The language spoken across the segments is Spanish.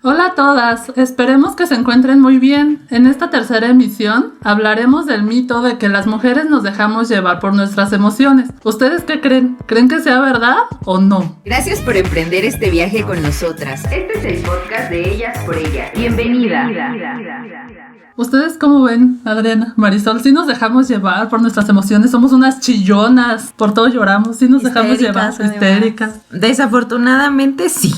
Hola a todas, esperemos que se encuentren muy bien. En esta tercera emisión hablaremos del mito de que las mujeres nos dejamos llevar por nuestras emociones. ¿Ustedes qué creen? ¿Creen que sea verdad o no? Gracias por emprender este viaje con nosotras. Este es el podcast de Ellas por Ellas. Bienvenida. ¿Ustedes cómo ven, Adriana, Marisol? ¿Sí nos dejamos llevar por nuestras emociones? Somos unas chillonas, por todo lloramos, ¿sí nos dejamos llevar? Histéricas. Desafortunadamente sí.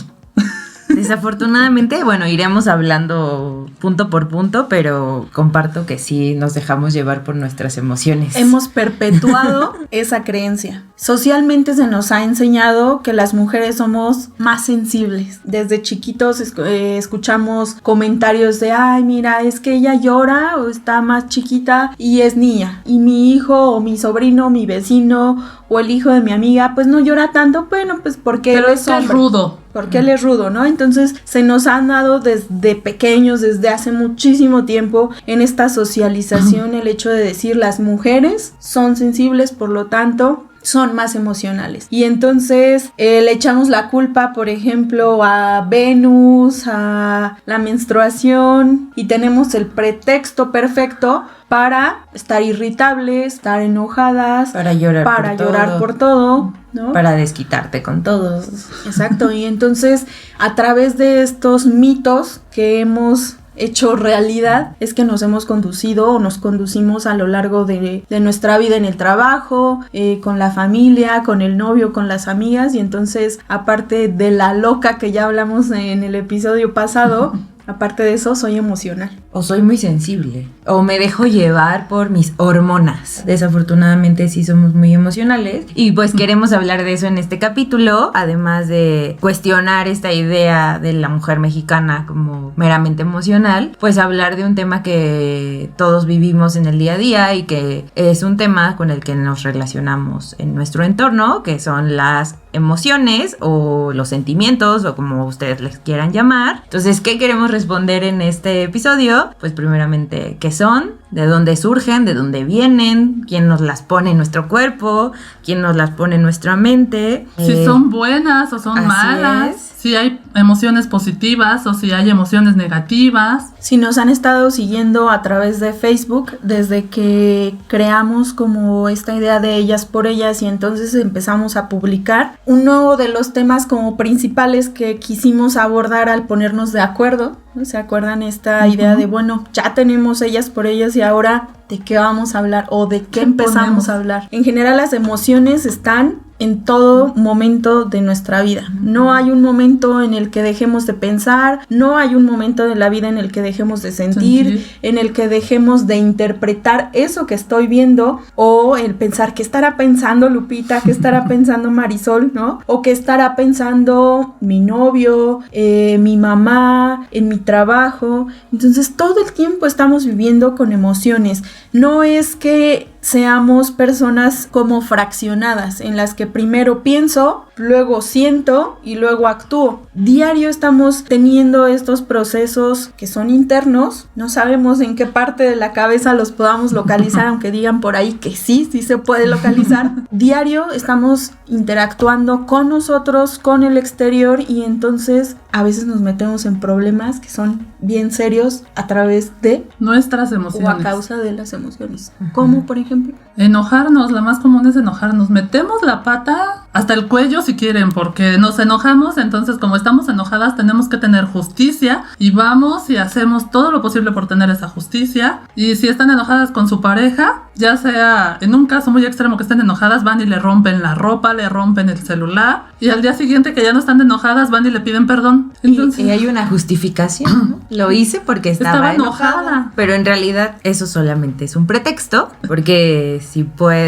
Desafortunadamente, bueno, iremos hablando punto por punto, pero comparto que sí nos dejamos llevar por nuestras emociones. Hemos perpetuado esa creencia. Socialmente se nos ha enseñado que las mujeres somos más sensibles. Desde chiquitos escuchamos comentarios de, ay, mira, es que ella llora o está más chiquita y es niña. Y mi hijo o mi sobrino, mi vecino o el hijo de mi amiga, pues no llora tanto, bueno, pues porque pero él es hombre. Es rudo. Porque él es rudo, ¿no? Entonces se nos han dado desde pequeños, desde hace muchísimo tiempo, en esta socialización el hecho de decir las mujeres son sensibles, por lo tanto son más emocionales. Y entonces le echamos la culpa, por ejemplo, a Venus, a la menstruación, y tenemos el pretexto perfecto para estar irritables, estar enojadas, para llorar por todo, ¿no? Para desquitarte con todos. Exacto, y entonces a través de estos mitos que hemos hecho realidad es que nos hemos conducido o nos conducimos a lo largo de nuestra vida en el trabajo, con la familia, con el novio, con las amigas, y entonces aparte de la loca que ya hablamos en el episodio pasado, aparte de eso soy emocional. O soy muy sensible, o me dejo llevar por mis hormonas. Desafortunadamente sí somos muy emocionales y pues queremos hablar de eso en este capítulo, además de cuestionar esta idea de la mujer mexicana como meramente emocional, pues hablar de un tema que todos vivimos en el día a día y que es un tema con el que nos relacionamos en nuestro entorno, que son las emociones o los sentimientos o como ustedes les quieran llamar. Entonces, ¿qué queremos responder en este episodio? Pues primeramente, ¿qué son? ¿De dónde surgen? ¿De dónde vienen? ¿Quién nos las pone en nuestro cuerpo? ¿Quién nos las pone en nuestra mente? Si son buenas o son malas. Si hay emociones positivas o si hay emociones negativas. Si nos han estado siguiendo a través de Facebook desde que creamos como esta idea de Ellas por Ellas y entonces empezamos a publicar, uno de los temas como principales que quisimos abordar al ponernos de acuerdo, ¿no? ¿Se acuerdan esta idea de, bueno, ya tenemos Ellas por Ellas y ahora de qué vamos a hablar o de qué empezamos a hablar? En general las emociones están en todo momento de nuestra vida. No hay un momento en el que dejemos de pensar, no hay un momento de la vida en el que dejemos de sentir, en el que dejemos de interpretar eso que estoy viendo, o el pensar qué estará pensando Lupita, qué estará pensando Marisol, ¿no? O qué estará pensando mi novio, mi mamá, en mi trabajo. Entonces todo el tiempo estamos viviendo con emociones. No es que seamos personas como fraccionadas, en las que primero pienso, luego siento y luego actúo. Diario estamos teniendo estos procesos que son internos, no sabemos en qué parte de la cabeza los podamos localizar, aunque digan por ahí que sí se puede localizar. Diario estamos interactuando con nosotros, con el exterior, y entonces a veces nos metemos en problemas que son bien serios a través de nuestras emociones o a causa de las emociones. Como por ejemplo enojarnos. La más común es enojarnos. Metemos la pata hasta el cuello si quieren, porque nos enojamos. Entonces, como estamos enojadas, tenemos que tener justicia y vamos y hacemos todo lo posible por tener esa justicia. Y si están enojadas con su pareja, ya sea en un caso muy extremo que estén enojadas, van y le rompen la ropa, le rompen el celular, y al día siguiente que ya no están enojadas, van y le piden perdón. Entonces, y hay una justificación, ¿no? Lo hice porque estaba enojada. Pero en realidad eso solamente es un pretexto, porque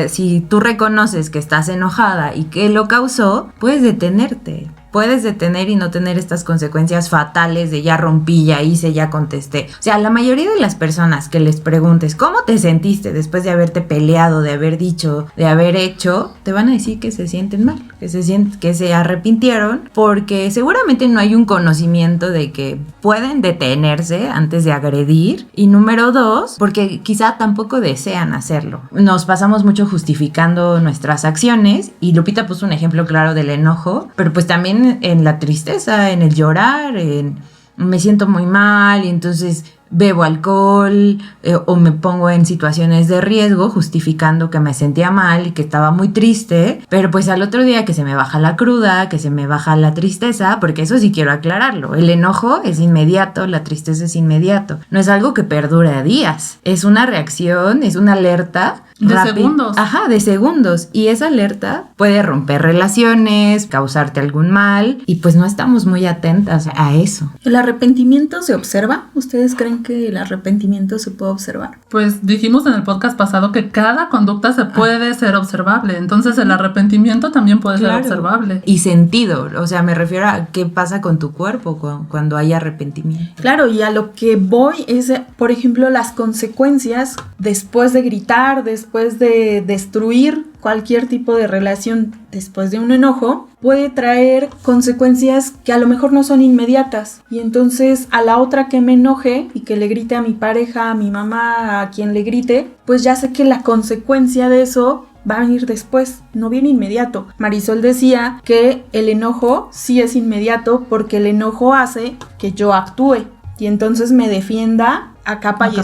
si tú reconoces que estás enojada y que lo causó, puedes detenerte. Puedes detener y no tener estas consecuencias fatales de ya rompí, ya hice, ya contesté. O sea, la mayoría de las personas que les preguntes ¿cómo te sentiste después de haberte peleado, de haber dicho, de haber hecho? Te van a decir que se sienten mal, que se arrepintieron, porque seguramente no hay un conocimiento de que pueden detenerse antes de agredir. Y número 2, porque quizá tampoco desean hacerlo. Nos pasamos mucho justificando nuestras acciones, y Lupita puso un ejemplo claro del enojo, pero pues también en la tristeza, en el llorar, en me siento muy mal y entonces bebo alcohol o me pongo en situaciones de riesgo justificando que me sentía mal y que estaba muy triste, pero pues al otro día que se me baja la cruda, que se me baja la tristeza, porque eso sí quiero aclararlo, el enojo es inmediato, la tristeza es inmediato, no es algo que perdure a días, es una reacción, es una alerta de segundos. Ajá, de segundos. Y esa alerta puede romper relaciones, causarte algún mal, y pues no estamos muy atentas a eso. ¿El arrepentimiento se observa? ¿Ustedes creen que el arrepentimiento se puede observar? Pues dijimos en el podcast pasado que cada conducta se puede ser observable, entonces el arrepentimiento también puede ser observable. Y sentido, o sea, me refiero a qué pasa con tu cuerpo cuando hay arrepentimiento. Claro, y a lo que voy es, por ejemplo, las consecuencias después de gritar, después de destruir cualquier tipo de relación después de un enojo, puede traer consecuencias que a lo mejor no son inmediatas. Y entonces a la otra que me enoje y que le grite a mi pareja, a mi mamá, a quien le grite, pues ya sé que la consecuencia de eso va a venir después, no viene inmediato. Marisol decía que el enojo sí es inmediato porque el enojo hace que yo actúe y entonces me defienda a capa y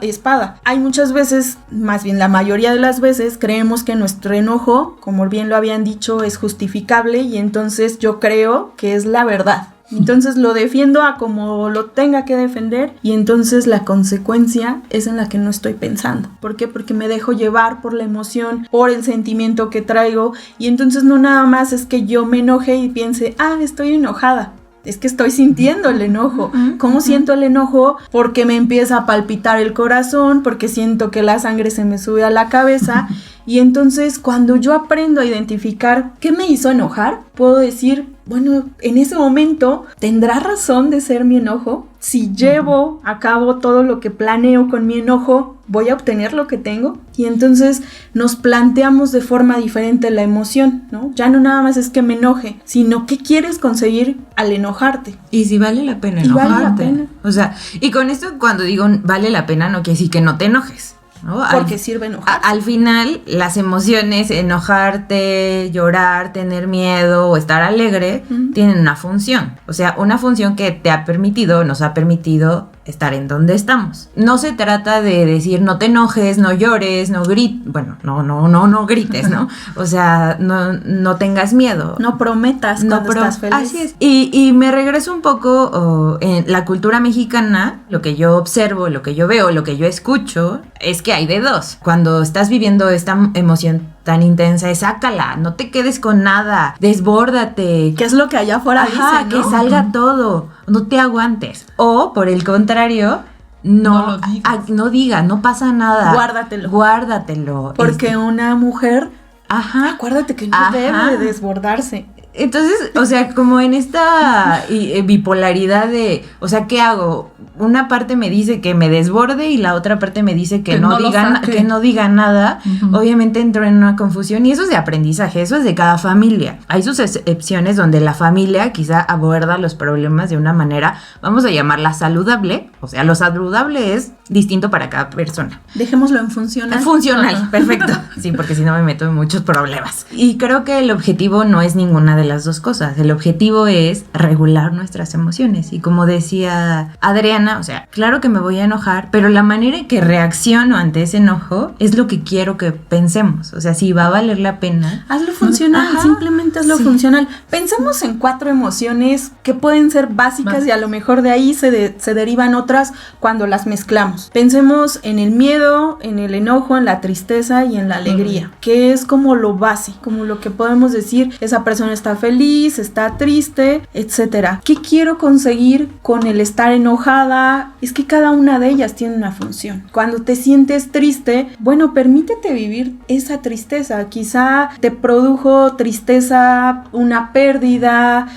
espada. Hay muchas veces, más bien la mayoría de las veces, creemos que nuestro enojo, como bien lo habían dicho, es justificable y entonces yo creo que es la verdad. Entonces lo defiendo a como lo tenga que defender y entonces la consecuencia es en la que no estoy pensando. ¿Por qué? Porque me dejo llevar por la emoción, por el sentimiento que traigo y entonces no nada más es que yo me enoje y piense, estoy enojada. Es que estoy sintiendo el enojo. ¿Cómo siento el enojo? Porque me empieza a palpitar el corazón, porque siento que la sangre se me sube a la cabeza. Y entonces cuando yo aprendo a identificar qué me hizo enojar, puedo decir, bueno, en ese momento, ¿tendrá razón de ser mi enojo? Si llevo a cabo todo lo que planeo con mi enojo, ¿voy a obtener lo que tengo? Y entonces nos planteamos de forma diferente la emoción, ¿no? Ya no nada más es que me enoje, sino qué quieres conseguir al enojarte. Y si vale la pena enojarte. Vale la pena. O sea, y con esto cuando digo vale la pena no quiere decir que no te enojes. ¿No? Porque sirve enojar. Al final, las emociones, enojarte, llorar, tener miedo o estar alegre, tienen una función. O sea, una función que te ha permitido, nos ha permitido estar en donde estamos. No se trata de decir no te enojes, no llores, no grites. Bueno, no grites, ¿no? O sea, no tengas miedo. No prometas cuando estás feliz. Así es. Y me regreso un poco en la cultura mexicana, lo que yo observo, lo que yo veo, lo que yo escucho, es que hay de dos. Cuando estás viviendo esta emoción tan intensa, sácala, no te quedes con nada, desbórdate. ¿Qué es lo que allá afuera dicen, ¿no? Que salga todo, no te aguantes. O, por el contrario, no digas, no pasa nada. Guárdatelo. Porque una mujer, acuérdate que no debe de desbordarse. Entonces, o sea, como en esta bipolaridad de, o sea, ¿qué hago? Una parte me dice que me desborde y la otra parte me dice que no diga nada. Obviamente entro en una confusión y eso es de aprendizaje, eso es de cada familia. Hay sus excepciones donde la familia quizá aborda los problemas de una manera, vamos a llamarla saludable. O sea, lo saludable es distinto para cada persona. Dejémoslo en funcional. Funcional, perfecto. Sí, porque si no me meto en muchos problemas. Y creo que el objetivo no es ninguna de las dos cosas. El objetivo es regular nuestras emociones. Y como decía Adriana, o sea, claro que me voy a enojar, pero la manera en que reacciono ante ese enojo es lo que quiero que pensemos. O sea, si va a valer la pena. Hazlo funcional, simplemente hazlo funcional. Pensemos en 4 emociones que pueden ser básicas y a lo mejor de ahí se derivan otras cuando las mezclamos. Pensemos en el miedo, en el enojo, en la tristeza y en la alegría, que es como lo base, como lo que podemos decir, esa persona está feliz, está triste, etcétera. ¿Qué quiero conseguir con el estar enojada? Es que cada una de ellas tiene una función. Cuando te sientes triste, bueno, permítete vivir esa tristeza. Quizá te produjo tristeza una pérdida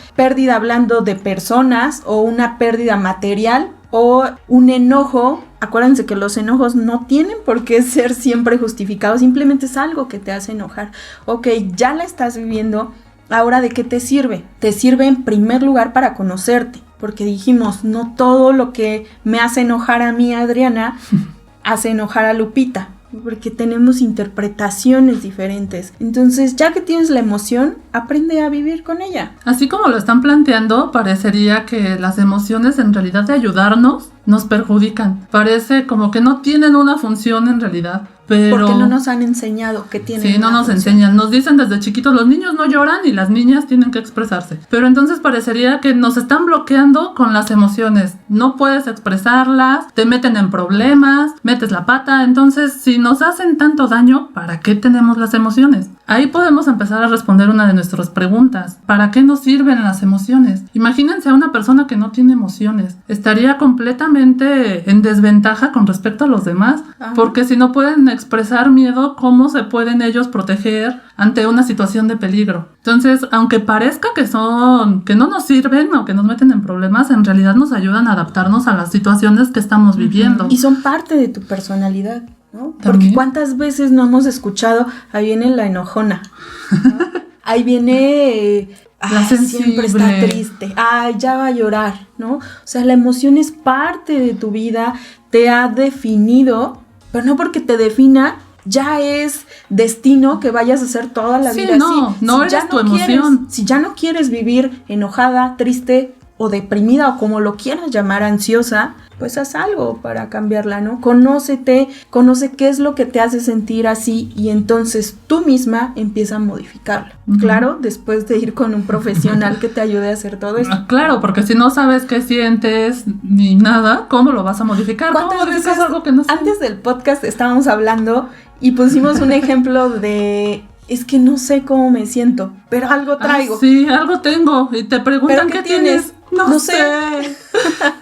hablando de personas o una pérdida material o un enojo. Acuérdense que los enojos no tienen por qué ser siempre justificados, simplemente es algo que te hace enojar. Ok, ya la estás viviendo, ahora ¿de qué te sirve? Te sirve en primer lugar para conocerte, porque dijimos, no todo lo que me hace enojar a mí, Adriana, hace enojar a Lupita. porque tenemos interpretaciones diferentes. Entonces, ya que tienes la emoción, aprende a vivir con ella. Así como lo están planteando, parecería que las emociones en realidad de ayudarnos nos perjudican. Parece como que no tienen una función en realidad. Pero porque no nos han enseñado que tienen. Sí, no nos función. enseñan. Nos dicen desde chiquitos, los niños no lloran y las niñas tienen que expresarse. Pero entonces parecería que nos están bloqueando con las emociones. No puedes expresarlas, te meten en problemas, metes la pata. Entonces, si nos hacen tanto daño, ¿para qué tenemos las emociones? Ahí podemos empezar a responder una de nuestras preguntas. ¿Para qué nos sirven las emociones? Imagínense a una persona que no tiene emociones. Estaría completamente en desventaja con respecto a los demás. Ajá. Porque si no pueden expresar miedo, ¿cómo se pueden ellos proteger ante una situación de peligro? Entonces, aunque parezca que no nos sirven o que nos meten en problemas, en realidad nos ayudan a adaptarnos a las situaciones que estamos viviendo. Y son parte de tu personalidad, ¿no? Porque ¿cuántas veces no hemos escuchado? Ahí viene la enojona, ¿no? Ahí viene la sensible. Siempre está triste, ya va a llorar, ¿no? O sea, la emoción es parte de tu vida, te ha definido, pero no porque te defina ya es destino que vayas a hacer toda la vida así. No eres tu emoción. Si ya no quieres vivir enojada, triste o deprimida, o como lo quieras llamar, ansiosa, pues haz algo para cambiarla, ¿no? Conócete, conoce qué es lo que te hace sentir así y entonces tú misma empieza a modificarlo. Uh-huh. Claro, después de ir con un profesional que te ayude a hacer todo esto. Claro, porque si no sabes qué sientes ni nada, ¿cómo lo vas a modificar? ¿Cómo modificas algo que no sabes? Antes del podcast estábamos hablando y pusimos un ejemplo de... Es que no sé cómo me siento, pero algo traigo. Sí, algo tengo. Y te preguntan ¿qué tienes? No sé.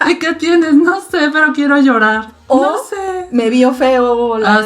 ¿Y qué tienes? No sé, pero quiero llorar. O no sé. Me vio feo la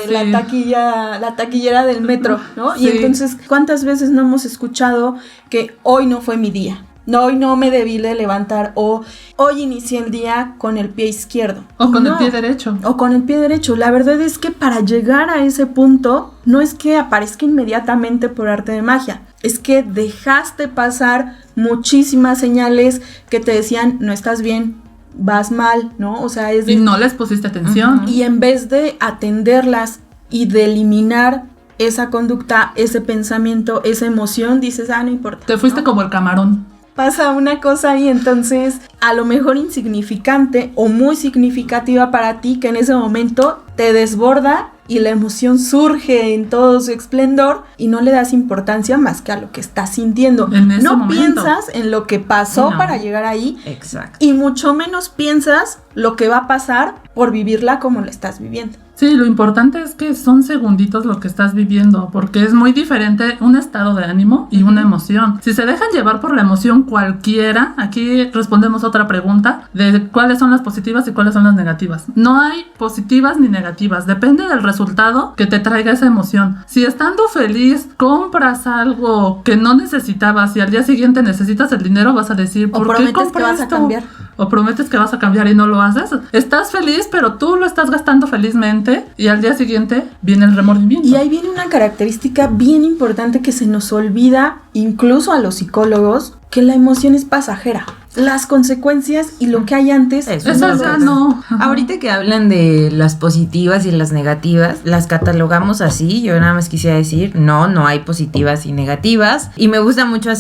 taquillera del metro, ¿no? Sí. Y entonces, ¿cuántas veces no hemos escuchado que hoy no fue mi día? No, hoy no me debí de levantar, o hoy inicié el día con el pie izquierdo. O con el pie derecho. O con el pie derecho. La verdad es que para llegar a ese punto, no es que aparezca inmediatamente por arte de magia. Es que dejaste pasar muchísimas señales que te decían, no estás bien, vas mal, ¿no? O sea, y no les pusiste atención. Uh-huh. Y en vez de atenderlas y de eliminar esa conducta, ese pensamiento, esa emoción, dices, no importa. Te fuiste, ¿no? Como el camarón. Pasa una cosa y entonces a lo mejor insignificante o muy significativa para ti que en ese momento te desborda y la emoción surge en todo su esplendor y no le das importancia más que a lo que estás sintiendo. No piensas en lo que pasó para llegar ahí. Exacto. Y mucho menos piensas lo que va a pasar por vivirla como la estás viviendo. Sí, lo importante es que son segunditos lo que estás viviendo, porque es muy diferente un estado de ánimo y una emoción. Si se dejan llevar por la emoción cualquiera, aquí respondemos otra pregunta de cuáles son las positivas y cuáles son las negativas. No hay positivas ni negativas, depende del resultado que te traiga esa emoción. Si estando feliz compras algo que no necesitabas y al día siguiente necesitas el dinero, vas a decir, ¿por qué compras que vas a cambiar? O prometes que vas a cambiar y no lo haces. Estás feliz, pero tú lo estás gastando felizmente y al día siguiente viene el remordimiento. Y ahí viene una característica bien importante que se nos olvida, incluso a los psicólogos, que la emoción es pasajera. Las consecuencias y lo que hay antes. Eso no. Ahorita que hablan de las positivas y las negativas, las catalogamos así. Yo nada más quisiera decir, no hay positivas y negativas. Y me gusta mucho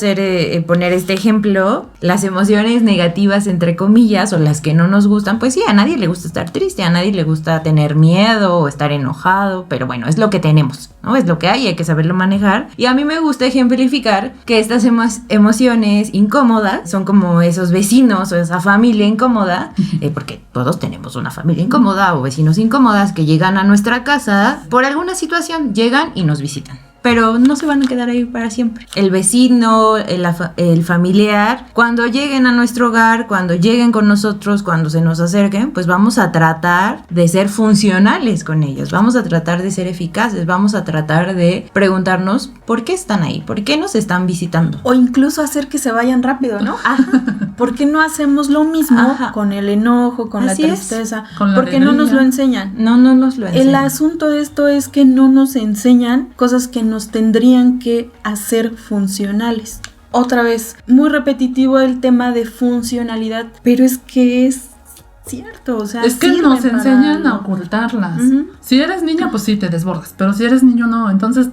poner este ejemplo. Las emociones negativas, entre comillas, o las que no nos gustan, pues sí, a nadie le gusta estar triste, a nadie le gusta tener miedo o estar enojado, pero bueno, es lo que tenemos, ¿no? Es lo que hay que saberlo manejar. Y a mí me gusta ejemplificar que estas emociones incómodas son como esos vecinos o esa familia incómoda, porque todos tenemos una familia incómoda o vecinos incómodas que llegan a nuestra casa por alguna situación, llegan y nos visitan. Pero no se van a quedar ahí para siempre. El vecino, el familiar, cuando lleguen a nuestro hogar, cuando lleguen con nosotros, cuando se nos acerquen, pues vamos a tratar de ser funcionales con ellos, vamos a tratar de ser eficaces, vamos a tratar de preguntarnos por qué están ahí, por qué nos están visitando. O incluso hacer que se vayan rápido, ¿no? ¿Por qué no hacemos lo mismo con el enojo, con la tristeza? ¿Por qué no nos lo enseñan? No nos lo enseñan. El asunto de esto es que no nos enseñan cosas que nos tendrían que hacer funcionales. Otra vez, muy repetitivo el tema de funcionalidad, pero es que es cierto, o sea, es que nos enseñan a ocultarlas. Si eres niña, pues sí, te desbordas, pero si eres niño, no. Entonces,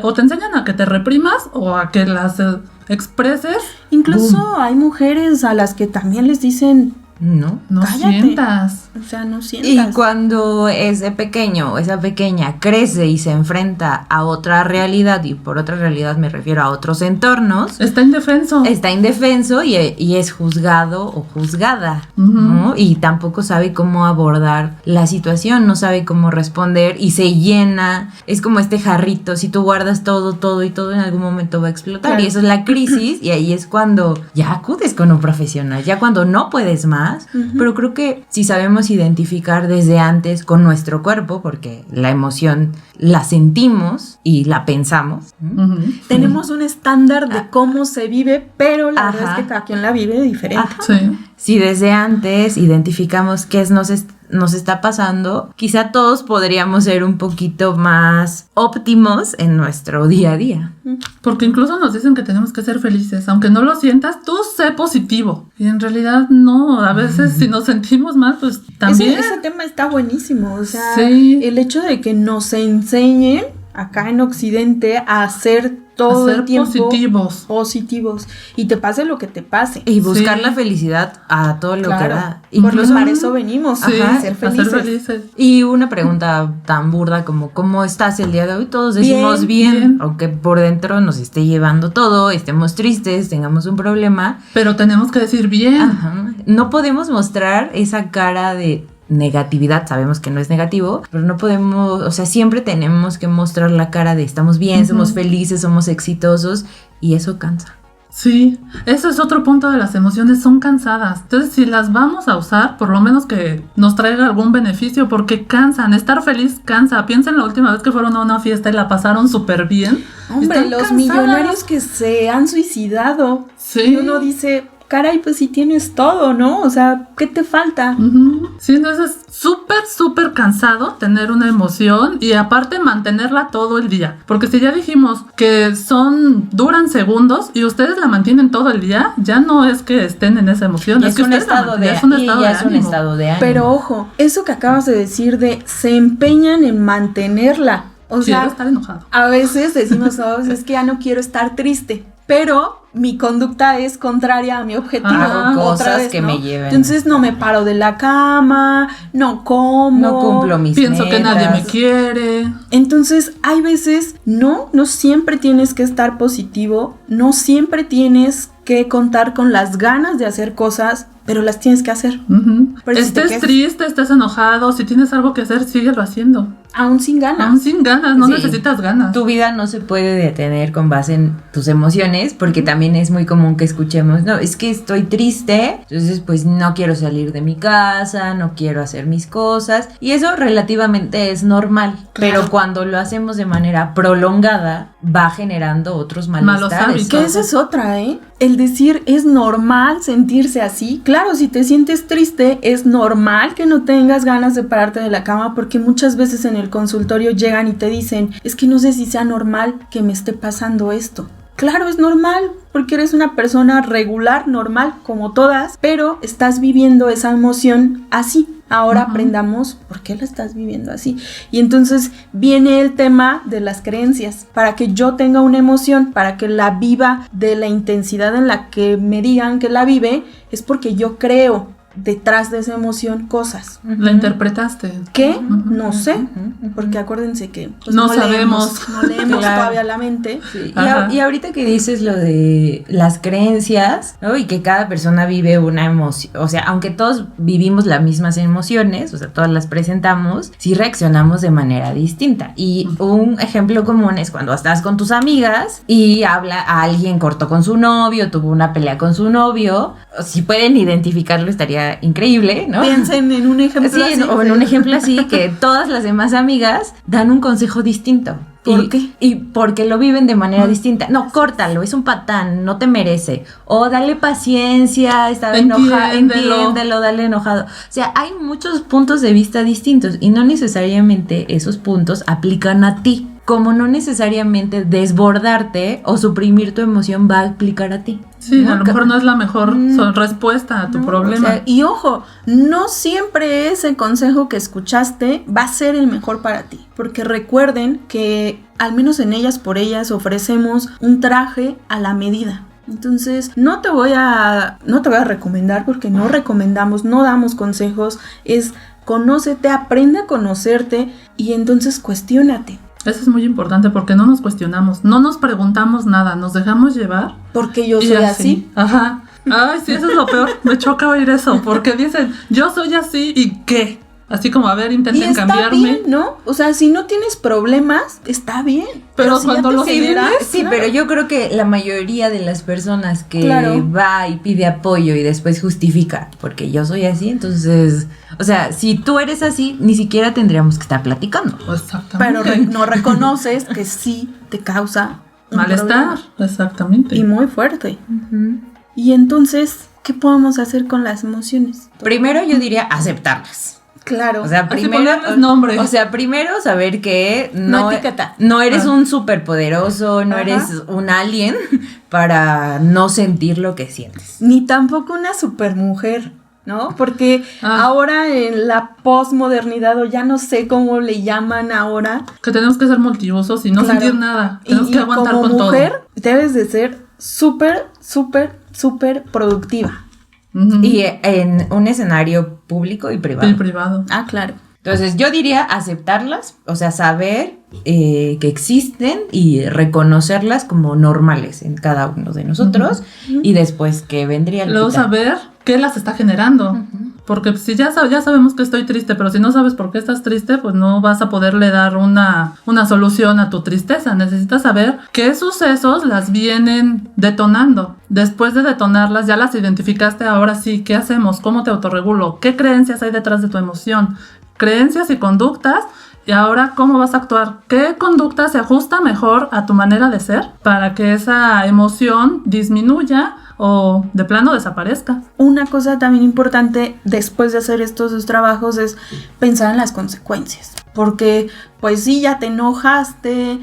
o te enseñan a que te reprimas o a que las expreses. Incluso hay mujeres a las que también les dicen... No cállate. Sientas. O sea, no sientas. Y cuando ese pequeño o esa pequeña crece y se enfrenta a otra realidad, y por otra realidad me refiero a otros entornos, está indefenso y es juzgado o juzgada, ¿no? Y tampoco sabe cómo abordar la situación, no sabe cómo responder y se llena. Es como este jarrito, si tú guardas todo y todo en algún momento va a explotar. Claro. Y eso es la crisis, y ahí es cuando ya acudes con un profesional, ya cuando no puedes más. Pero creo que si sabemos identificar desde antes con nuestro cuerpo, porque la emoción la sentimos y la pensamos. Tenemos un estándar de cómo se vive, pero la verdad es que cada quien la vive diferente. Sí. Si desde antes identificamos qué nos está pasando, quizá todos podríamos ser un poquito más óptimos en nuestro día a día. Porque incluso nos dicen que tenemos que ser felices, aunque no lo sientas, tú sé positivo. Y en realidad no, a veces si nos sentimos mal, pues también. Ese tema está buenísimo, o sea, el hecho de que nos enseñen acá en Occidente a ser todo el tiempo positivos y te pase lo que te pase y buscar la felicidad a todo lo que da. Incluso para eso venimos, a ser felices. Y una pregunta tan burda como ¿cómo estás el día de hoy? Todos decimos bien, aunque por dentro nos esté llevando todo, estemos tristes, tengamos un problema, pero tenemos que decir bien. No podemos mostrar esa cara de negatividad, sabemos que no es negativo, pero no podemos, o sea, siempre tenemos que mostrar la cara de estamos bien, somos felices, somos exitosos, y eso cansa. Sí, eso es otro punto de las emociones, son cansadas. Entonces, si las vamos a usar, por lo menos que nos traiga algún beneficio, porque cansan. Estar feliz cansa. Piensen la última vez que fueron a una fiesta y la pasaron súper bien. Hombre, los cansadas. Millonarios que se han suicidado. Sí. Y uno dice... caray, pues si tienes todo, ¿no? O sea, ¿qué te falta? Sí, entonces es súper cansado tener una emoción y aparte mantenerla todo el día. Porque si ya dijimos que duran segundos y ustedes la mantienen todo el día, ya no es que estén en esa emoción. Es que un estado de ánimo. Pero ojo, eso que acabas de decir de se empeñan en mantenerla. O sea, estar enojado. A veces decimos, es que ya no quiero estar triste. Pero mi conducta es contraria a mi objetivo. Hago cosas que me lleven. Entonces no me paro de la cama, no como. No cumplo mis Pienso metas. que nadie me quiere. Entonces hay veces, no siempre tienes que estar positivo, no siempre tienes que contar con las ganas de hacer cosas, pero las tienes que hacer. Estés triste, estés enojado, si tienes algo que hacer, síguelo haciendo. Aún sin ganas, no necesitas ganas. Tu vida no se puede detener con base en tus emociones, porque también es muy común que escuchemos, no, es que estoy triste, entonces pues no quiero salir de mi casa, no quiero hacer mis cosas, y eso relativamente es normal, pero cuando lo hacemos de manera prolongada, va generando otros malestares. Que esa es otra, el decir es normal sentirse así. Claro, si te sientes triste, es normal que no tengas ganas de pararte de la cama, porque muchas veces en el consultorio llegan y te dicen, es que no sé si sea normal que me esté pasando esto. Claro, es normal, porque eres una persona regular, normal, como todas, pero estás viviendo esa emoción así. Ahora aprendamos por qué la estás viviendo así. Y entonces viene el tema de las creencias. Para que yo tenga una emoción, para que la viva de la intensidad en la que me digan que la vive, es porque yo creo detrás de esa emoción cosas. ¿La interpretaste? ¿Qué? No sé, porque acuérdense que pues, no sabemos. No leemos todavía la mente. Sí. Y ahorita que dices lo de las creencias, ¿no? Y que cada persona vive una emoción, o sea, aunque todos vivimos las mismas emociones, o sea, todas las presentamos, sí reaccionamos de manera distinta. Y un ejemplo común es cuando estás con tus amigas y alguien cortó con su novio, tuvo una pelea con su novio, si pueden identificarlo estaría increíble, ¿no? Piensen en un ejemplo así. O en un ejemplo así, que todas las demás amigas dan un consejo distinto. ¿Por qué? Y porque lo viven de manera distinta. No, córtalo, es un patán, no te merece. O dale paciencia, estaba enojado, entiéndelo, dale enojado. O sea, hay muchos puntos de vista distintos y no necesariamente esos puntos aplican a ti. como no necesariamente desbordarte o suprimir tu emoción va a aplicar a ti. Sí, ¿no? A lo mejor no es la mejor respuesta a tu problema. O sea, y ojo, no siempre ese consejo que escuchaste va a ser el mejor para ti, porque recuerden que al menos en Ellas por Ellas ofrecemos un traje a la medida. Entonces, no te voy a recomendar, porque no recomendamos, no damos consejos, es conócete, aprende a conocerte y entonces cuestiónate. Eso es muy importante porque no nos cuestionamos, no nos preguntamos nada, nos dejamos llevar. Porque yo soy así. Ajá. Ay, sí, eso es lo peor. Me choca oír eso porque dicen, yo soy así y ¿qué? Así como, a ver, intenten cambiarme. Y está bien, ¿no? O sea, si no tienes problemas, está bien. Pero cuando lo tienes, sí, claro. Pero yo creo que la mayoría de las personas que va y pide apoyo y después justifica, porque yo soy así, entonces, o sea, si tú eres así, ni siquiera tendríamos que estar platicando. Exactamente. Pero no reconoces que sí te causa un malestar. Problema. Exactamente. Y muy fuerte. Uh-huh. Y entonces, ¿qué podemos hacer con las emociones? Primero yo diría aceptarlas. Claro. O sea, primero saber que no eres un superpoderoso, no eres un alien para no sentir lo que sientes. Ni tampoco una supermujer, ¿no? Porque ahora en la posmodernidad, o ya no sé cómo le llaman ahora, que tenemos que ser multiusos y no sentir nada. Tenemos que aguantar como con todo. Como mujer debes de ser súper productiva. Uh-huh. Y en un escenario público y privado. Y privado. Ah, claro. Entonces yo diría aceptarlas, o sea, saber que existen y reconocerlas como normales en cada uno de nosotros. Uh-huh. Y después que vendría el luego saber qué las está generando. Uh-huh. Porque si ya sabemos que estoy triste, pero si no sabes por qué estás triste, pues no vas a poderle dar una solución a tu tristeza. Necesitas saber qué sucesos las vienen detonando. Después de detonarlas, ya las identificaste, ahora sí, ¿qué hacemos? ¿Cómo te autorregulo? ¿Qué creencias hay detrás de tu emoción? Creencias y conductas. Y ahora, ¿cómo vas a actuar? ¿Qué conducta se ajusta mejor a tu manera de ser para que esa emoción disminuya o de plano desaparezca? Una cosa también importante después de hacer estos dos trabajos es pensar en las consecuencias. Porque, pues sí, ya te enojaste,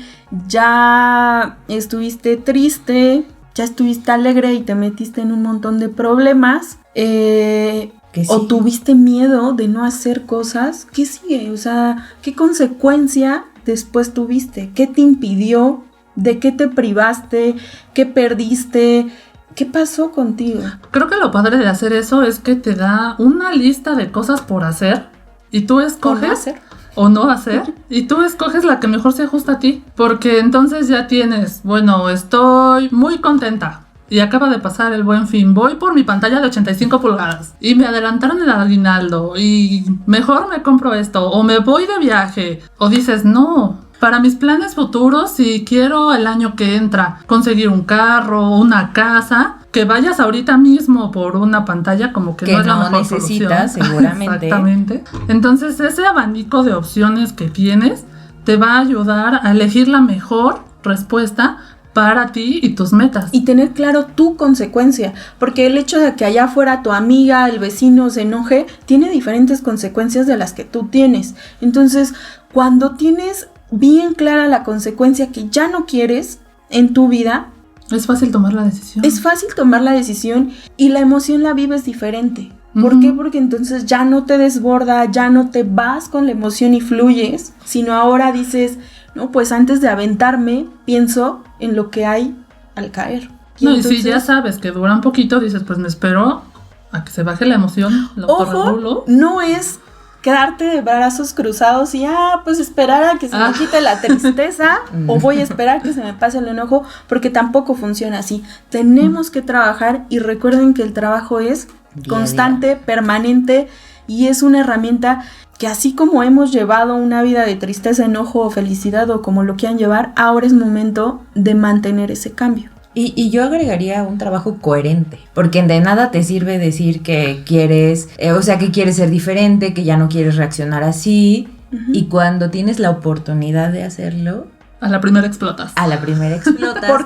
ya estuviste triste, ya estuviste alegre y te metiste en un montón de problemas. Sí. O tuviste miedo de no hacer cosas, ¿qué sigue? O sea, ¿qué consecuencia después tuviste? ¿Qué te impidió? ¿De qué te privaste? ¿Qué perdiste? ¿Qué pasó contigo? Creo que lo padre de hacer eso es que te da una lista de cosas por hacer y tú escoges o no hacer y tú escoges la que mejor se ajusta a ti, porque entonces ya tienes, bueno, estoy muy contenta. Y acaba de pasar el Buen Fin. Voy por mi pantalla de 85 pulgadas. Y me adelantaron el aguinaldo. Y mejor me compro esto. O me voy de viaje. O dices, no. Para mis planes futuros, si quiero el año que entra conseguir un carro, una casa, que vayas ahorita mismo por una pantalla como que no es la mejor necesitas, solución. Seguramente. Exactamente. Entonces, ese abanico de opciones que tienes te va a ayudar a elegir la mejor respuesta para ti y tus metas. Y tener claro tu consecuencia, porque el hecho de que allá afuera tu amiga, el vecino se enoje, tiene diferentes consecuencias de las que tú tienes. Entonces, cuando tienes bien clara la consecuencia que ya no quieres en tu vida, es fácil tomar la decisión. Es fácil tomar la decisión y la emoción la vives diferente. ¿Por qué? Porque entonces ya no te desborda, ya no te vas con la emoción y fluyes, sino ahora dices, no, pues antes de aventarme, pienso en lo que hay al caer. Y entonces, y si ya sabes que dura un poquito, dices, pues me espero a que se baje la emoción, lo autorregulo. No es quedarte de brazos cruzados y pues esperar a que se me quite la tristeza o voy a esperar que se me pase el enojo, porque tampoco funciona así. Tenemos que trabajar y recuerden que el trabajo es constante, permanente y es una herramienta que así como hemos llevado una vida de tristeza, enojo o felicidad o como lo quieran llevar, ahora es momento de mantener ese cambio. Y yo agregaría un trabajo coherente, porque de nada te sirve decir que quieres, que quieres ser diferente, que ya no quieres reaccionar así, y cuando tienes la oportunidad de hacerlo, a la primera explotas.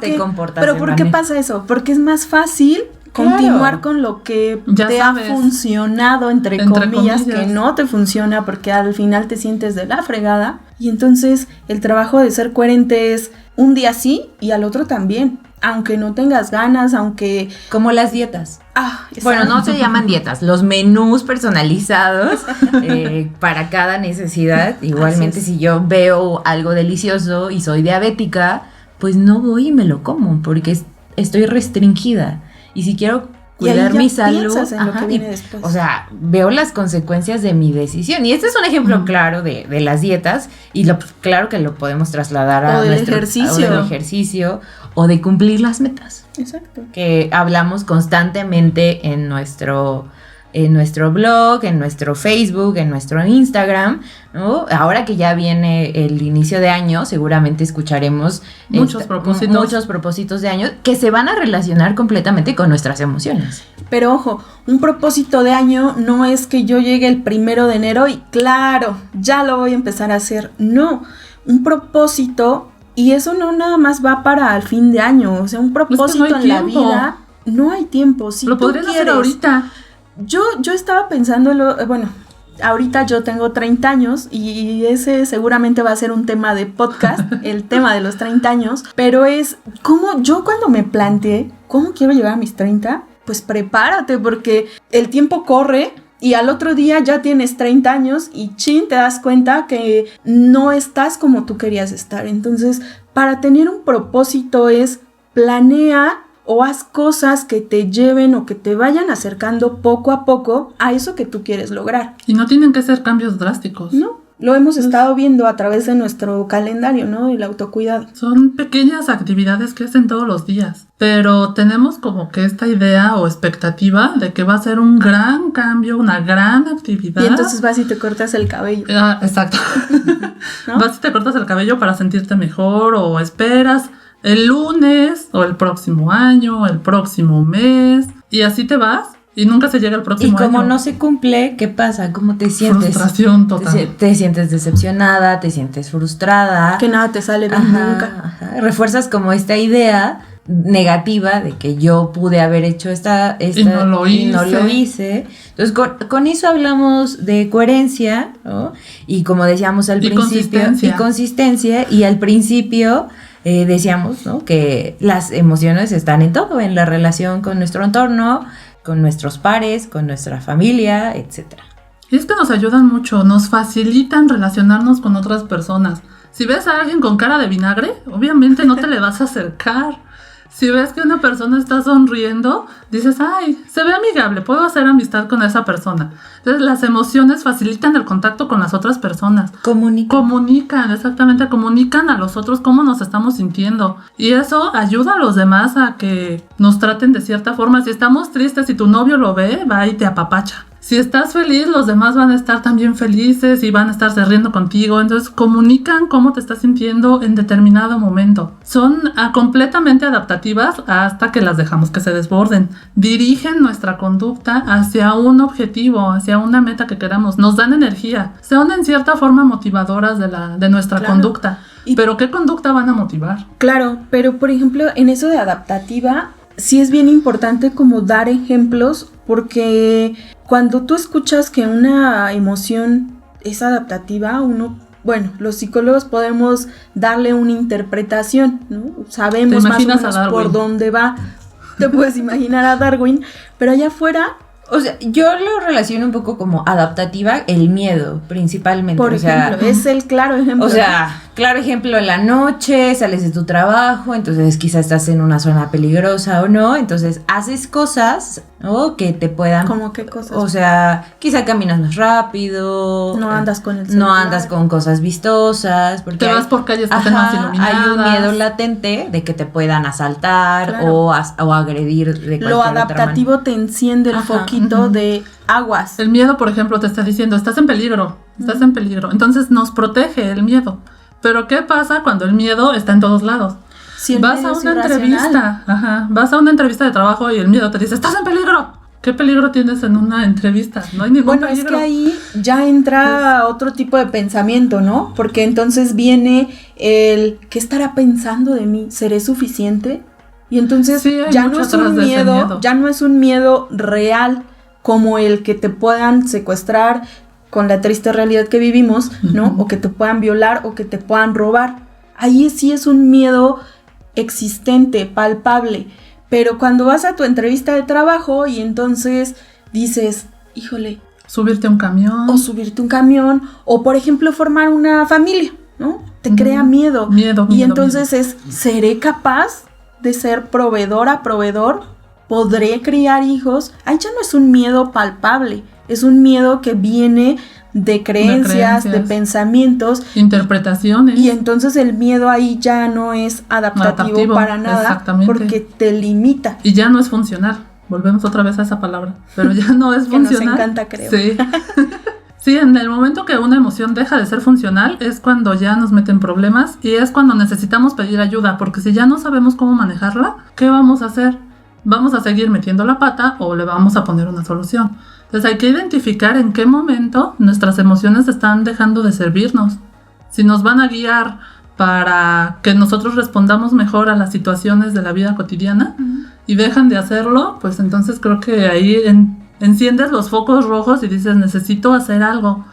Te comportas. Pero ¿por qué pasa eso? Porque es más fácil continuar con lo que ya te sabes. Ha funcionado, entre comillas, que no te funciona porque al final te sientes de la fregada. Y entonces el trabajo de ser coherente es un día sí y al otro también. Aunque no tengas ganas, aunque... Como las dietas. Exacto. Bueno, no se llaman dietas, los menús personalizados para cada necesidad. Igualmente, si yo veo algo delicioso y soy diabética, pues no voy y me lo como porque estoy restringida. Y si quiero cuidar mi salud, en lo que viene después. O sea, veo las consecuencias de mi decisión. Y este es un ejemplo claro de las dietas y claro que lo podemos trasladar a nuestro ejercicio o de cumplir las metas. Exacto. Que hablamos constantemente en nuestro blog, en nuestro Facebook, en nuestro Instagram, ¿no? Ahora que ya viene el inicio de año, seguramente escucharemos muchos propósitos de año que se van a relacionar completamente con nuestras emociones. Pero ojo, un propósito de año no es que yo llegue el 1 de enero y claro, ya lo voy a empezar a hacer. No, un propósito, y eso no nada más va para el fin de año, o sea, un propósito en la vida, no hay tiempo. Si lo podrías hacer ahorita. Yo estaba pensando, bueno, ahorita yo tengo 30 años y ese seguramente va a ser un tema de podcast, el tema de los 30 años, pero es como yo cuando me planteé, ¿cómo quiero llegar a mis 30? Pues prepárate porque el tiempo corre y al otro día ya tienes 30 años y te das cuenta que no estás como tú querías estar. Entonces, para tener un propósito es planea o haz cosas que te lleven o que te vayan acercando poco a poco a eso que tú quieres lograr. Y no tienen que ser cambios drásticos. No, lo hemos estado viendo a través de nuestro calendario, ¿no? El autocuidado. Son pequeñas actividades que hacen todos los días, pero tenemos como que esta idea o expectativa de que va a ser un gran cambio, una gran actividad. Y entonces vas y te cortas el cabello. Exacto. ¿No? Vas y te cortas el cabello para sentirte mejor o esperas el lunes o el próximo año, el próximo mes, y así te vas y nunca se llega el próximo año. Y como no se cumple, ¿qué pasa? ¿Cómo te sientes? Frustración total. Te sientes decepcionada, te sientes frustrada. Que nada te sale bien nunca. Refuerzas como esta idea negativa de que yo pude haber hecho esta y no lo hice. Entonces con eso hablamos de coherencia, ¿no? Y como decíamos al principio, consistencia, y al principio decíamos, ¿no? Que las emociones están en todo, en la relación con nuestro entorno, con nuestros pares, con nuestra familia, etcétera. Y es que nos ayudan mucho, nos facilitan relacionarnos con otras personas. Si ves a alguien con cara de vinagre, obviamente no te le vas a acercar. Si ves que una persona está sonriendo, dices, ay, se ve amigable, puedo hacer amistad con esa persona. Entonces las emociones facilitan el contacto con las otras personas. Comunican, exactamente, comunican a los otros cómo nos estamos sintiendo. Y eso ayuda a los demás a que nos traten de cierta forma. Si estamos tristes y tu novio lo ve, va y te apapacha. Si estás feliz, los demás van a estar también felices y van a estarse riendo contigo. Entonces comunican cómo te estás sintiendo en determinado momento. Son completamente adaptativas hasta que las dejamos que se desborden. Dirigen nuestra conducta hacia un objetivo, hacia una meta que queramos. Nos dan energía. Son en cierta forma motivadoras de nuestra conducta. ¿Pero qué conducta van a motivar? Claro, pero por ejemplo, en eso de adaptativa, sí es bien importante como dar ejemplos, porque cuando tú escuchas que una emoción es adaptativa, los psicólogos podemos darle una interpretación, ¿no? Sabemos más o menos por dónde va. Te puedes imaginar a Darwin, pero allá afuera... O sea, yo lo relaciono un poco como adaptativa, el miedo, principalmente. Por ejemplo, es el claro ejemplo. O sea, claro ejemplo, en la noche sales de tu trabajo, entonces quizás estás en una zona peligrosa o no, entonces haces cosas, ¿no? Que te puedan... ¿Cómo qué cosas? O sea, quizá caminas más rápido. No andas con el celular. No andas con cosas vistosas. Porque te vas por calles que estén más iluminadas. Hay un miedo latente de que te puedan asaltar o agredir de cualquier Lo adaptativo otra te enciende el foquito de aguas. El miedo, por ejemplo, te está diciendo, estás en peligro. Entonces nos protege el miedo. Pero ¿qué pasa cuando el miedo está en todos lados? Vas a una entrevista de trabajo y el miedo te dice, estás en peligro. ¿Qué peligro tienes en una entrevista? No hay ningún peligro. Es que ahí ya entra otro tipo de pensamiento, ¿no? Porque entonces viene el, ¿qué estará pensando de mí? ¿Seré suficiente? Y entonces ya no es un miedo, ya no es un miedo real como el que te puedan secuestrar con la triste realidad que vivimos, ¿no? O que te puedan violar o que te puedan robar. Ahí sí es un miedo existente, palpable. Pero cuando vas a tu entrevista de trabajo y entonces dices, híjole, subirte a un camión. O por ejemplo formar una familia, ¿no? Te crea miedo. Y entonces ¿seré capaz de ser proveedor? ¿Podré criar hijos? Ahí ya no es un miedo palpable, es un miedo que viene de creencias, de pensamientos, interpretaciones. Y entonces el miedo ahí ya no es adaptativo para nada, porque te limita. Y ya no es funcional. Volvemos otra vez a esa palabra, pero ya no es funcional. Que nos encanta, creo. Sí. Sí, en el momento que una emoción deja de ser funcional es cuando ya nos meten problemas y es cuando necesitamos pedir ayuda, porque si ya no sabemos cómo manejarla, ¿qué vamos a hacer? ¿Vamos a seguir metiendo la pata o le vamos a poner una solución? Entonces hay que identificar en qué momento nuestras emociones están dejando de servirnos. Si nos van a guiar para que nosotros respondamos mejor a las situaciones de la vida cotidiana y dejan de hacerlo, pues entonces creo que ahí enciendes los focos rojos y dices, necesito hacer algo.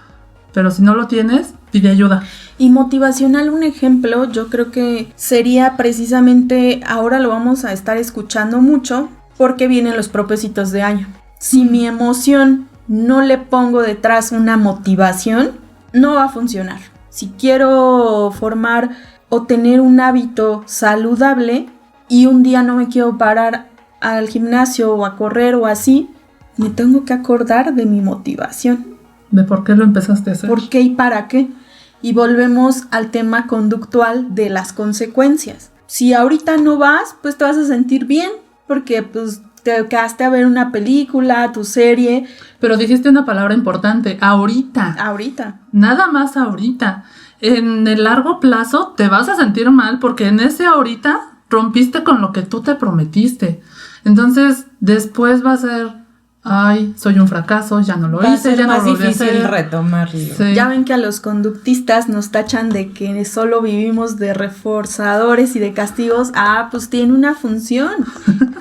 Pero si no lo tienes, pide ayuda. Y motivacional, un ejemplo, yo creo que sería precisamente, ahora lo vamos a estar escuchando mucho, porque vienen los propósitos de año. Si mi emoción no le pongo detrás una motivación, no va a funcionar. Si quiero formar o tener un hábito saludable y un día no me quiero parar al gimnasio o a correr o así, me tengo que acordar de mi motivación. ¿De por qué lo empezaste a hacer? ¿Por qué y para qué? Y volvemos al tema conductual de las consecuencias. Si ahorita no vas, pues te vas a sentir bien, porque pues te quedaste a ver una película, tu serie. Pero dijiste una palabra importante, ahorita. Ahorita. Nada más ahorita. En el largo plazo te vas a sentir mal porque en ese ahorita rompiste con lo que tú te prometiste. Entonces, después va a ser, ay, soy un fracaso, ya no lo hice, ya no lo volví a hacer. Va a ser más difícil retomarlo. Sí. Ya ven que a los conductistas nos tachan de que solo vivimos de reforzadores y de castigos. Ah, pues tiene una función.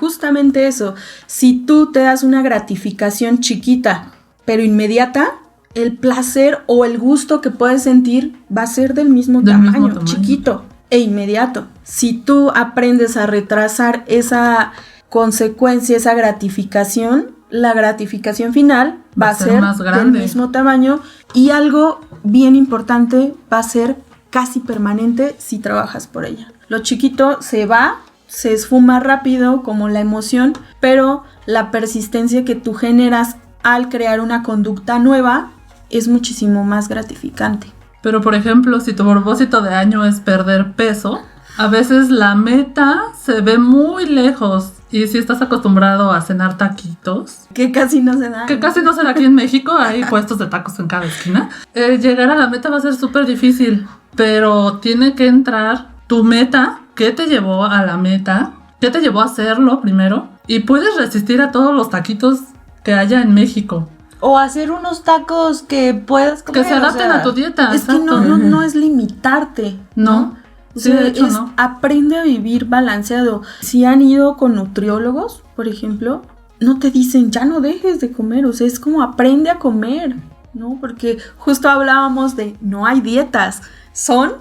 Justamente eso. Si tú te das una gratificación chiquita, pero inmediata, el placer o el gusto que puedes sentir va a ser del mismo tamaño, chiquito e inmediato. Si tú aprendes a retrasar esa consecuencia, esa gratificación, la gratificación final va a ser más grande, del mismo tamaño, y algo bien importante, va a ser casi permanente si trabajas por ella. Lo chiquito se va, se esfuma rápido como la emoción, pero la persistencia que tú generas al crear una conducta nueva es muchísimo más gratificante. Pero por ejemplo, si tu propósito de año es perder peso, a veces la meta se ve muy lejos. Y si estás acostumbrado a cenar taquitos, que casi no se da. Que casi no se da aquí en México, hay puestos de tacos en cada esquina. Llegar a la meta va a ser súper difícil, pero tiene que entrar tu meta. ¿Qué te llevó a la meta? ¿Qué te llevó a hacerlo primero? Y puedes resistir a todos los taquitos que haya en México. O hacer unos tacos que puedas comer. Que se adapten a tu dieta. Es exacto. Que no es limitarte. No. O sea, de hecho, aprende a vivir balanceado. Si han ido con nutriólogos, por ejemplo, no te dicen, ya no dejes de comer. O sea, es como aprende a comer, ¿no? Porque justo hablábamos de no hay dietas. Son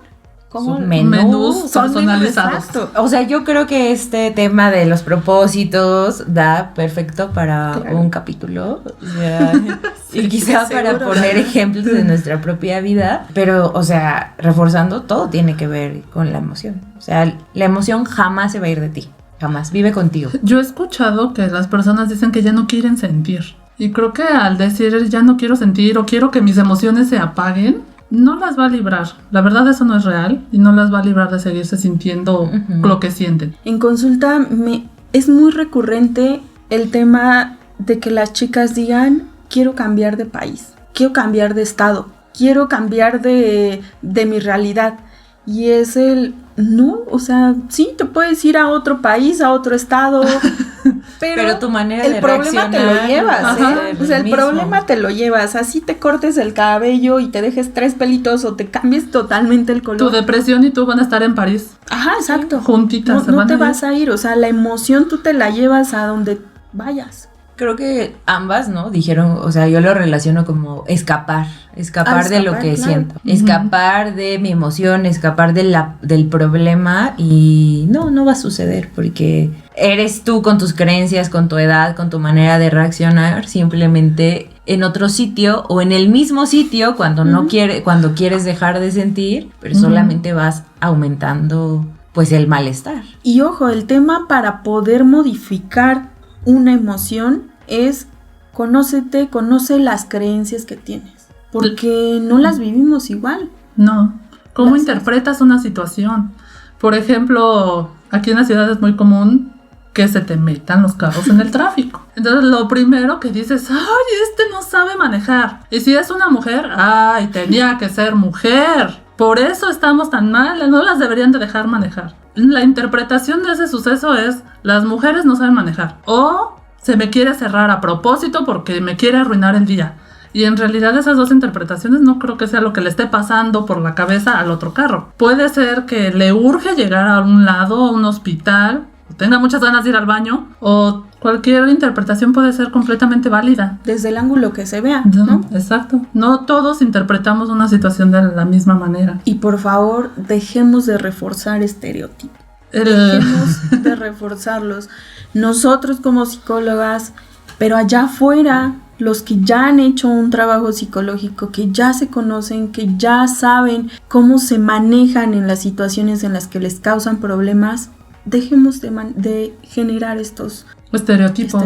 como menús personalizados. O sea, yo creo que este tema de los propósitos da perfecto para un capítulo. O sea, sí, y quizá para poner ejemplos de nuestra propia vida. Pero, o sea, reforzando, todo tiene que ver con la emoción. O sea, la emoción jamás se va a ir de ti. Jamás. Vive contigo. Yo he escuchado que las personas dicen que ya no quieren sentir. Y creo que al decir ya no quiero sentir o quiero que mis emociones se apaguen, no las va a librar. La verdad, eso no es real y no las va a librar de seguirse sintiendo lo que sienten. En consulta es muy recurrente el tema de que las chicas digan, quiero cambiar de país, quiero cambiar de estado, quiero cambiar de mi realidad. Y es no, o sea, sí, te puedes ir a otro país, a otro estado, Pero tu manera de reaccionar, el problema te lo llevas, o sea, el problema te lo llevas, así te cortes el cabello y te dejes 3 pelitos o te cambies totalmente el color. Tu depresión y tú van a estar en París. Ajá, exacto. Juntitas. No te vas a ir, o sea, la emoción tú te la llevas a donde vayas. Creo que ambas, ¿no? Dijeron, o sea, yo lo relaciono como escapar de lo que siento, escapar de mi emoción, escapar del problema y no va a suceder porque eres tú con tus creencias, con tu edad, con tu manera de reaccionar, simplemente en otro sitio o en el mismo sitio cuando cuando quieres dejar de sentir, pero solamente vas aumentando pues el malestar. Y ojo, el tema para poder modificar una emoción es conoce las creencias que tienes, porque no las vivimos igual. No, ¿cómo interpretas una situación? Por ejemplo, aquí en la ciudad es muy común que se te metan los carros en el tráfico. Entonces lo primero que dices, ¡ay, no sabe manejar! Y si es una mujer, ¡ay, tenía que ser mujer! Por eso estamos tan mal, no las deberían de dejar manejar. La interpretación de ese suceso es, las mujeres no saben manejar. O se me quiere cerrar a propósito porque me quiere arruinar el día. Y en realidad esas dos interpretaciones no creo que sea lo que le esté pasando por la cabeza al otro carro. Puede ser que le urge llegar a un lado, a un hospital, o tenga muchas ganas de ir al baño, o cualquier interpretación puede ser completamente válida. Desde el ángulo que se vea, ¿no? Exacto. No todos interpretamos una situación de la misma manera. Y por favor, dejemos de reforzar estereotipos. Dejemos de reforzarlos. Nosotros como psicólogas, pero allá afuera, los que ya han hecho un trabajo psicológico, que ya se conocen, que ya saben cómo se manejan en las situaciones en las que les causan problemas, dejemos de generar estos estereotipos.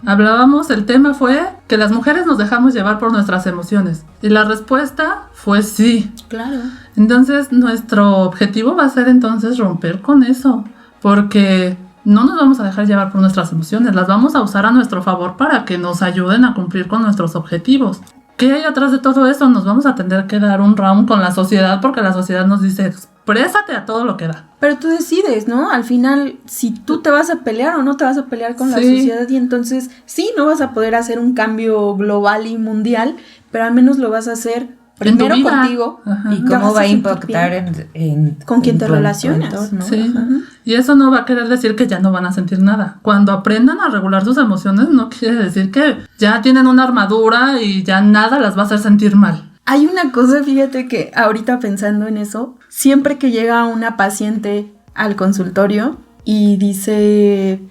Hablábamos, el tema fue que las mujeres nos dejamos llevar por nuestras emociones. Y la respuesta fue sí. Claro. Entonces, nuestro objetivo va a ser entonces romper con eso. Porque no nos vamos a dejar llevar por nuestras emociones. Las vamos a usar a nuestro favor para que nos ayuden a cumplir con nuestros objetivos. ¿Qué hay atrás de todo eso? Nos vamos a tener que dar un round con la sociedad porque la sociedad nos dice, exprésate a todo lo que da. Pero tú decides, ¿no? Al final, si tú te vas a pelear o no te vas a pelear con la sociedad, y entonces sí, no vas a poder hacer un cambio global y mundial, pero al menos lo vas a hacer primero contigo. Ajá. ¿Y cómo va a impactar con quien te relacionas, ¿no? Sí. Y eso no va a querer decir que ya no van a sentir nada. Cuando aprendan a regular sus emociones, no quiere decir que ya tienen una armadura y ya nada las va a hacer sentir mal. Hay una cosa, fíjate que ahorita pensando en eso, siempre que llega una paciente al consultorio y dice,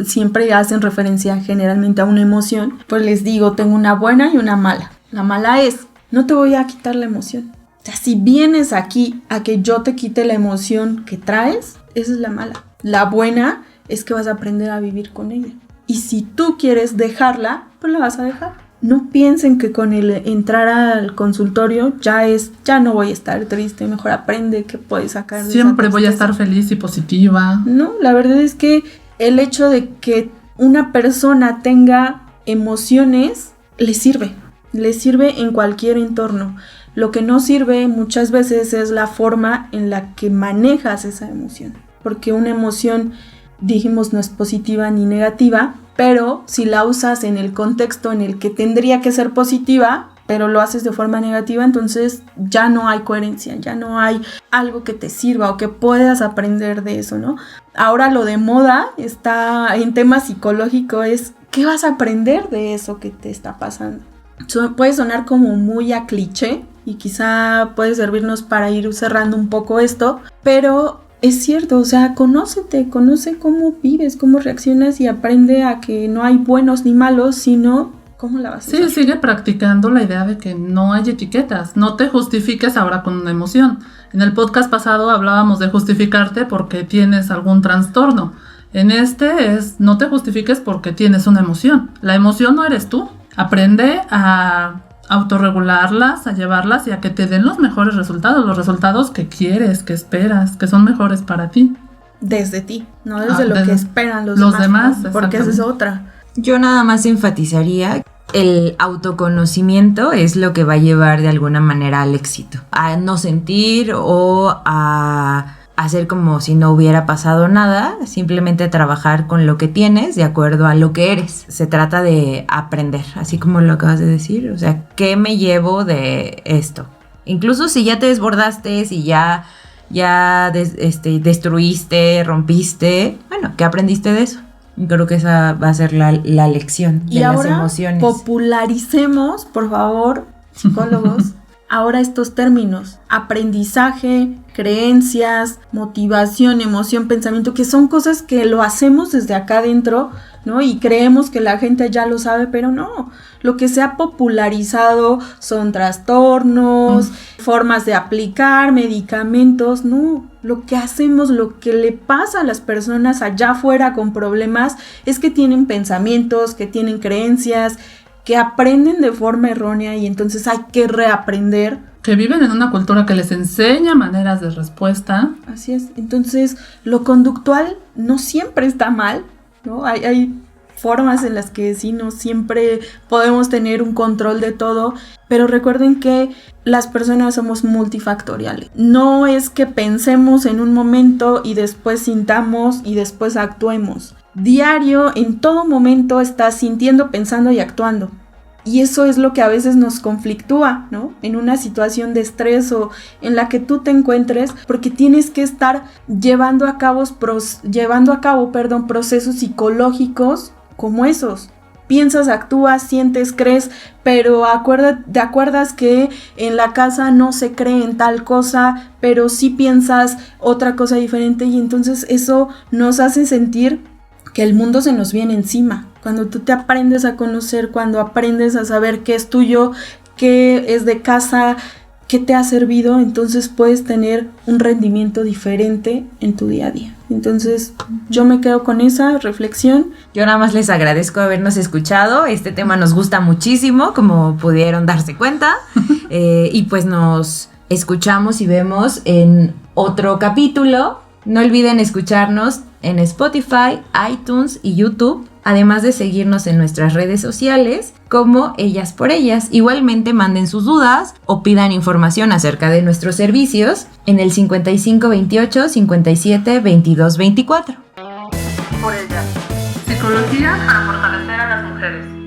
siempre hacen referencia generalmente a una emoción, pues les digo, tengo una buena y una mala. La mala es, no te voy a quitar la emoción. O sea, si vienes aquí a que yo te quite la emoción que traes, esa es la mala. La buena es que vas a aprender a vivir con ella. Y si tú quieres dejarla, pues la vas a dejar. No piensen que con el entrar al consultorio ya no voy a estar triste, mejor aprende qué puedes sacar de siempre voy a estar feliz y positiva. No, la verdad es que el hecho de que una persona tenga emociones le sirve en cualquier entorno. Lo que no sirve muchas veces es la forma en la que manejas esa emoción, porque una emoción, dijimos, no es positiva ni negativa, pero si la usas en el contexto en el que tendría que ser positiva, pero lo haces de forma negativa, entonces ya no hay coherencia, ya no hay algo que te sirva o que puedas aprender de eso, ¿no? Ahora lo de moda está en tema psicológico, es ¿qué vas a aprender de eso que te está pasando? Puede sonar como muy a cliché y quizá puede servirnos para ir cerrando un poco esto, pero es cierto, o sea, conoce cómo vives, cómo reaccionas y aprende a que no hay buenos ni malos, sino cómo la vas a usar. Sí, sigue practicando la idea de que no hay etiquetas, no te justifiques ahora con una emoción. En el podcast pasado hablábamos de justificarte porque tienes algún trastorno. En este es no te justifiques porque tienes una emoción. La emoción no eres tú. Aprende a autorregularlas, a llevarlas y a que te den los mejores resultados, los resultados que quieres, que esperas, que son mejores para ti. Desde ti, no desde lo que esperan los demás, ¿no? Porque esa es otra. Yo nada más enfatizaría, el autoconocimiento es lo que va a llevar de alguna manera al éxito, a no sentir o a hacer como si no hubiera pasado nada, simplemente trabajar con lo que tienes de acuerdo a lo que eres. Se trata de aprender, así como lo acabas de decir, o sea, ¿qué me llevo de esto? Incluso si ya te desbordaste, si ya destruiste, rompiste, bueno, ¿qué aprendiste de eso? Creo que esa va a ser la lección de las emociones. Y ahora popularicemos, por favor, psicólogos, ahora estos términos: aprendizaje, creencias, motivación, emoción, pensamiento, que son cosas que lo hacemos desde acá adentro, ¿no? Y creemos que la gente ya lo sabe, pero no. Lo que se ha popularizado son trastornos, formas de aplicar, medicamentos, no. Lo que hacemos, lo que le pasa a las personas allá afuera con problemas es que tienen pensamientos, que tienen creencias, que aprenden de forma errónea y entonces hay que reaprender. Que viven en una cultura que les enseña maneras de respuesta. Así es. Entonces, lo conductual no siempre está mal, ¿no? Hay formas en las que sí, no siempre podemos tener un control de todo, pero recuerden que las personas somos multifactoriales. No es que pensemos en un momento y después sintamos y después actuemos. Diario, en todo momento, estás sintiendo, pensando y actuando. Y eso es lo que a veces nos conflictúa, ¿no? En una situación de estrés o en la que tú te encuentres, porque tienes que estar llevando a cabo procesos psicológicos como esos. Piensas, actúas, sientes, crees, pero te acuerdas que en la casa no se cree en tal cosa, pero sí piensas otra cosa diferente, y entonces eso nos hace sentir que el mundo se nos viene encima. Cuando tú te aprendes a conocer, cuando aprendes a saber qué es tuyo, qué es de casa, qué te ha servido, entonces puedes tener un rendimiento diferente en tu día a día. Entonces yo me quedo con esa reflexión. Yo nada más les agradezco habernos escuchado. Este tema nos gusta muchísimo, como pudieron darse cuenta. Y pues nos escuchamos y vemos en otro capítulo. No olviden escucharnos en Spotify, iTunes y YouTube, además de seguirnos en nuestras redes sociales como Ellas por Ellas. Igualmente manden sus dudas o pidan información acerca de nuestros servicios en el 5528 57 22 24. Por Ellas. Psicología para fortalecer a las mujeres.